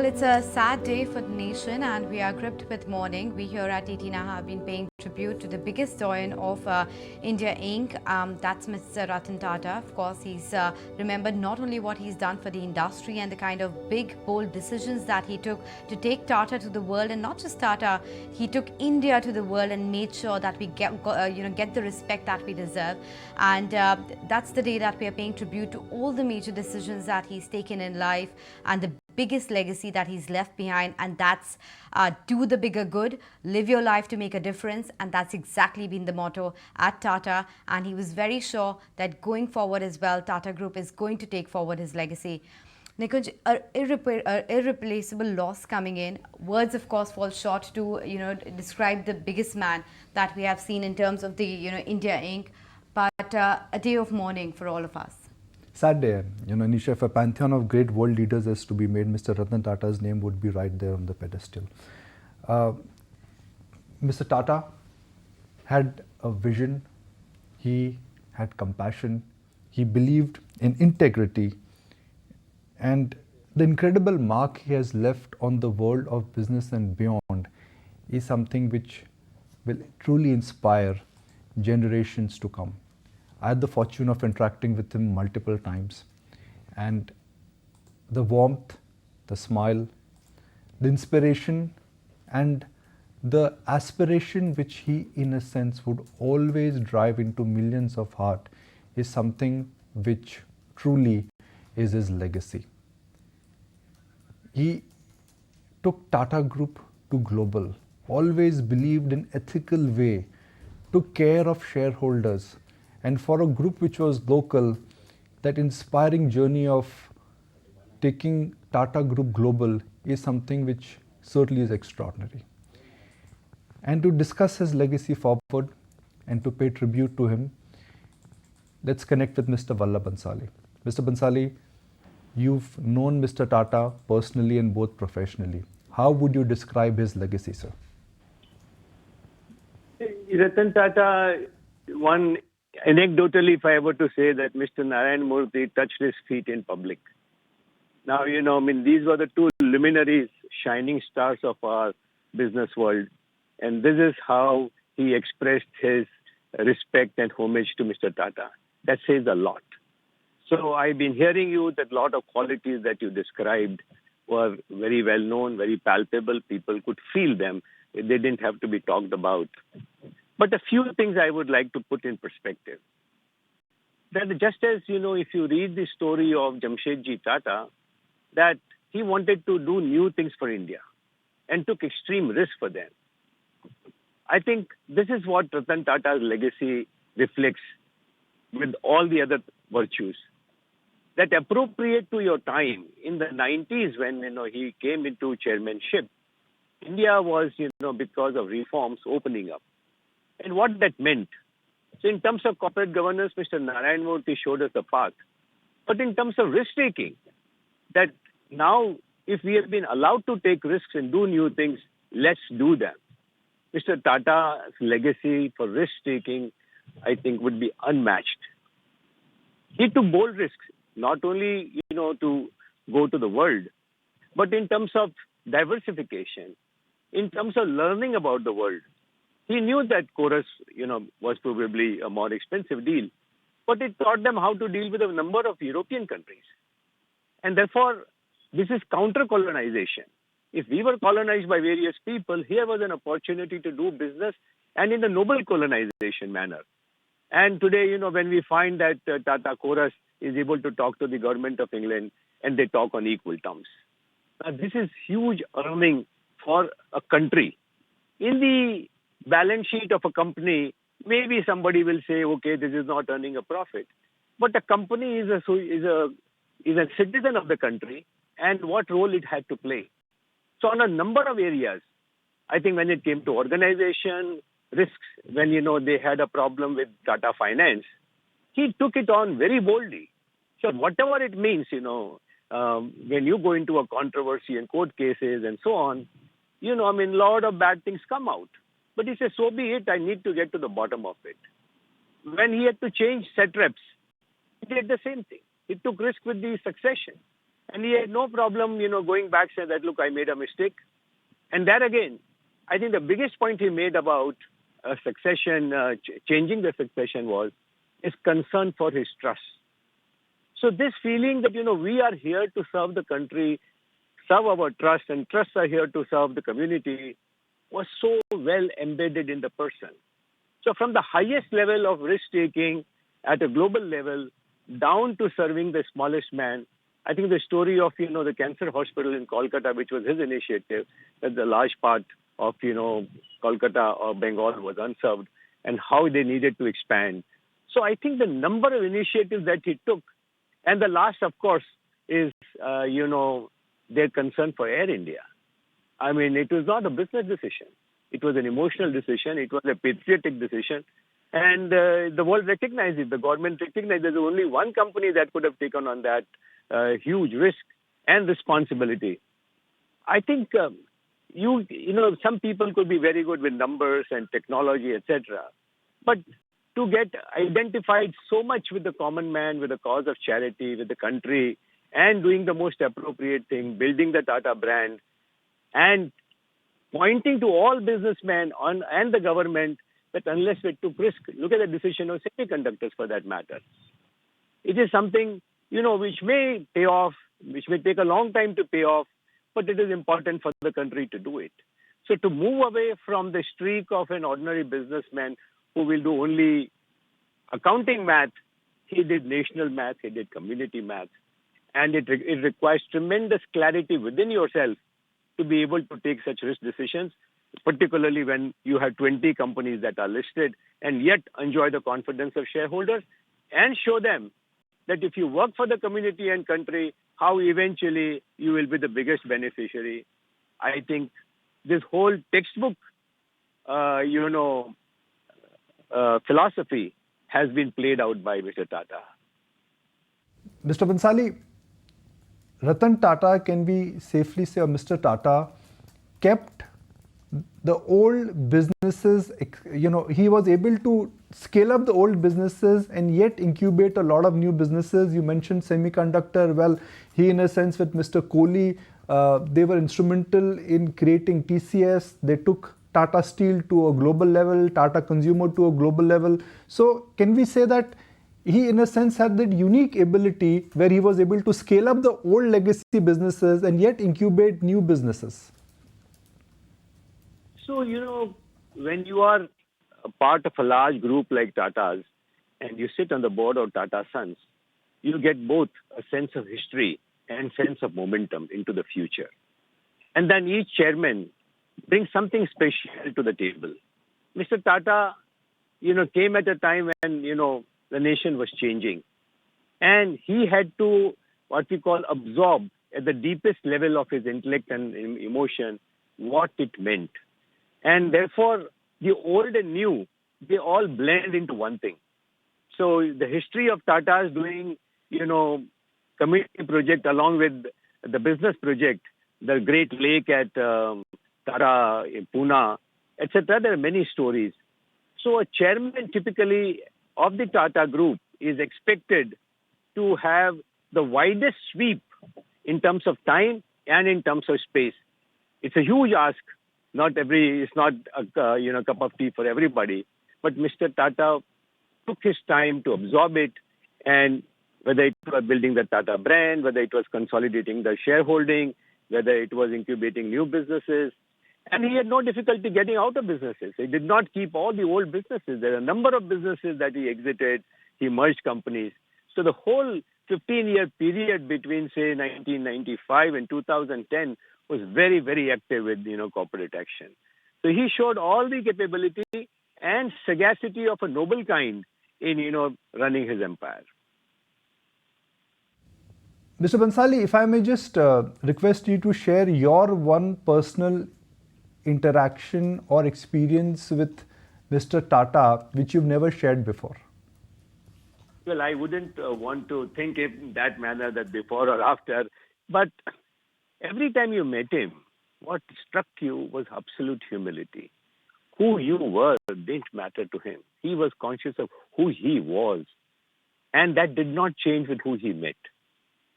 Well, it's a sad day for the nation, and we are gripped with mourning. We here at 18 have been paying tribute to the biggest doyen of India Inc. That's Mr. Ratan Tata. Of course, he's remembered not only what he's done for the industry and the kind of big, bold decisions that he took to take Tata to the world, and not just Tata, he took India to the world and made sure that we get the respect that we deserve. And that's the day that we are paying tribute to all the major decisions that he's taken in life and the biggest legacy that he's left behind, and that's do the bigger good, live your life to make a difference. And that's exactly been the motto at Tata, and he was very sure that going forward as well, Tata Group is going to take forward his legacy. Nikunj, irreplaceable loss coming in. Words, of course, fall short to describe the biggest man that we have seen in terms of the India Inc. But a day of mourning for all of us. Sad day. Nisha, if a pantheon of great world leaders is to be made, Mr. Ratan Tata's name would be right there on the pedestal. Mr. Tata had a vision, he had compassion, he believed in integrity, and the incredible mark he has left on the world of business and beyond is something which will truly inspire generations to come. I had the fortune of interacting with him multiple times, and the warmth, the smile, the inspiration, and the aspiration which he, in a sense, would always drive into millions of heart is something which truly is his legacy. He took Tata Group to global, always believed in ethical way, took care of shareholders, and for a group which was local, that inspiring journey of taking Tata Group global is something which certainly is extraordinary. And to discuss his legacy forward and to pay tribute to him, let's connect with Mr. Vallabh Bhansali. Mr. Bhansali, you've known Mr. Tata personally and both professionally. How would you describe his legacy, sir? Ratan Tata, one anecdotally, if I were to say that Mr. Narayan Murthy touched his feet in public. Now, these were the two luminaries, shining stars of our business world. And this is how he expressed his respect and homage to Mr. Tata. That says a lot. So I've been hearing you that a lot of qualities that you described were very well known, very palpable. People could feel them. They didn't have to be talked about. But a few things I would like to put in perspective. That just as, if you read the story of Jamshedji Tata, that he wanted to do new things for India and took extreme risk for them. I think this is what Ratan Tata's legacy reflects with all the other virtues. That appropriate to your time in the 90s when, he came into chairmanship, India was, because of reforms opening up. And what that meant. So in terms of corporate governance, Mr. Narayan Murthy showed us the path. But in terms of risk-taking, that now if we have been allowed to take risks and do new things, let's do them. Mr. Tata's legacy for risk-taking, I think, would be unmatched. He took bold risks, not only, to go to the world, but in terms of diversification, in terms of learning about the world. He knew that chorus, was probably a more expensive deal, but it taught them how to deal with a number of European countries. And therefore, this is counter-colonization. If we were colonized by various people, here was an opportunity to do business and in a noble colonization manner. And today, when we find that Tata Chorus is able to talk to the government of England and they talk on equal terms. Now, this is huge earning for a country. In the balance sheet of a company, maybe somebody will say, okay, this is not earning a profit. But a company is a citizen of the country and what role it had to play. So on a number of areas, I think when it came to organization, risks, when, they had a problem with Tata Finance, he took it on very boldly. So whatever it means, when you go into a controversy and court cases and so on, a lot of bad things come out. But he says, so be it, I need to get to the bottom of it. When he had to change satraps, he did the same thing. He took risk with the succession. And he had no problem, going back saying that, look, I made a mistake. And that again, I think the biggest point he made about succession, changing the succession was his concern for his trust. So this feeling that, we are here to serve the country, serve our trust, and trusts are here to serve the community was so well embedded in the person. So from the highest level of risk-taking at a global level down to serving the smallest man, I think the story of, the cancer hospital in Kolkata, which was his initiative, that the large part of, Kolkata or Bengal was unserved and how they needed to expand. So I think the number of initiatives that he took, and the last, of course, is, their concern for Air India. I mean, it was not a business decision. It was an emotional decision. It was a patriotic decision. And the world recognized it. The government recognized there's only one company that could have taken on that huge risk and responsibility. I think, some people could be very good with numbers and technology, etc. But to get identified so much with the common man, with the cause of charity, with the country, and doing the most appropriate thing, building the Tata brand, and pointing to all businessmen and the government that unless we took risk, look at the decision of semiconductors for that matter. It is something, which may pay off, which may take a long time to pay off, but it is important for the country to do it. So to move away from the streak of an ordinary businessman who will do only accounting math, he did national math, he did community math. And it requires tremendous clarity within yourself to be able to take such risk decisions, particularly when you have 20 companies that are listed and yet enjoy the confidence of shareholders and show them that if you work for the community and country, how eventually you will be the biggest beneficiary. I think this whole textbook, philosophy has been played out by Mr. Tata. Mr. Bhansali, Ratan Tata, can we safely say, or Mr. Tata, kept the old businesses, he was able to scale up the old businesses and yet incubate a lot of new businesses. You mentioned semiconductor. Well, he, in a sense, with Mr. Kohli, they were instrumental in creating TCS. They took Tata Steel to a global level, Tata Consumer to a global level. So can we say that he, in a sense, had that unique ability where he was able to scale up the old legacy businesses and yet incubate new businesses? So, when you are a part of a large group like Tata's and you sit on the board of Tata Sons, you get both a sense of history and sense of momentum into the future. And then each chairman brings something special to the table. Mr. Tata, came at a time when, the nation was changing. And he had to, what we call, absorb at the deepest level of his intellect and emotion what it meant. And therefore, the old and new, they all blend into one thing. So the history of Tata is doing, community project along with the business project, the Great Lake at Tara in Pune, etc. There are many stories. So a chairman typically of the Tata Group is expected to have the widest sweep in terms of time and in terms of space. It's a huge ask. It's not a cup of tea for everybody. But Mr. Tata took his time to absorb it, and whether it was building the Tata brand, whether it was consolidating the shareholding, whether it was incubating new businesses. And he had no difficulty getting out of businesses. He did not keep all the old businesses. There are a number of businesses that he exited. He merged companies. So the whole 15-year period between, say, 1995 and 2010 was very, very active with, corporate action. So he showed all the capability and sagacity of a noble kind in, running his empire. Mr. Bhansali, if I may just request you to share your one personal interaction or experience with Mr. Tata, which you've never shared before. Well, I wouldn't want to think in that manner that before or after, but every time you met him, what struck you was absolute humility. Who you were didn't matter to him. He was conscious of who he was. And that did not change with who he met.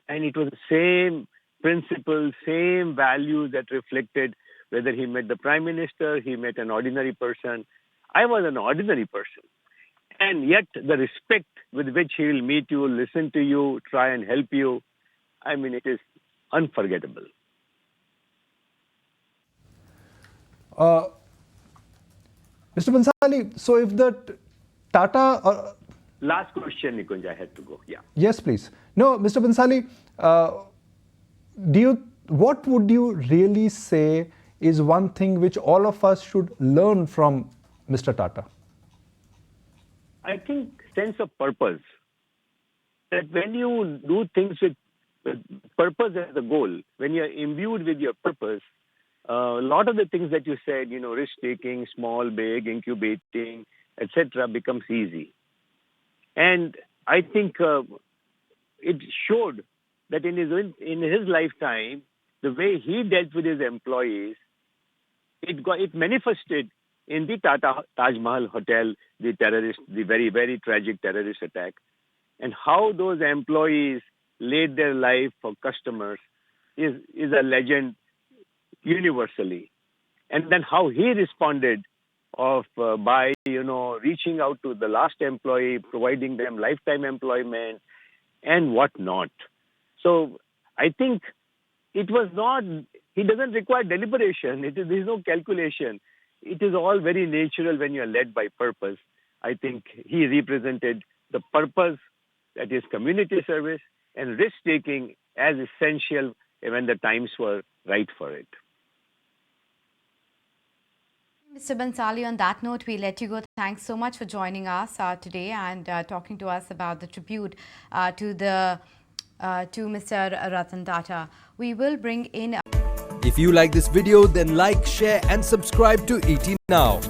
And it was the same principles, same values that reflected whether he met the Prime Minister, he met an ordinary person. I was an ordinary person. And yet the respect with which he will meet you, listen to you, try and help you, I mean, it is unforgettable. Mr. Bhansali, so if the Tata... Last question, Nikunj, I had to go. Yeah. Yes, please. No, Mr. Bhansali, what would you really say is one thing which all of us should learn from Mr. Tata? I think sense of purpose. That when you do things with purpose as the goal, when you're imbued with your purpose, a lot of the things that you said, risk-taking, small, big, incubating, etc., becomes easy. And I think it showed that in his lifetime, the way he dealt with his employees, it manifested in the Taj Mahal Hotel, the very, very tragic terrorist attack, and how those employees laid their life for customers is a legend universally. And then how he responded by reaching out to the last employee, providing them lifetime employment and whatnot. So I think it was not, he doesn't require deliberation. There's no calculation. It is all very natural when you're led by purpose. I think he represented the purpose, that is community service, and risk-taking as essential when the times were right for it. Mr. Bhansali, on that note, we let you go. Thanks so much for joining us today and talking to us about the tribute to Mr. Ratan Tata. We will bring in... If you like this video, then like, share and subscribe to ET Now.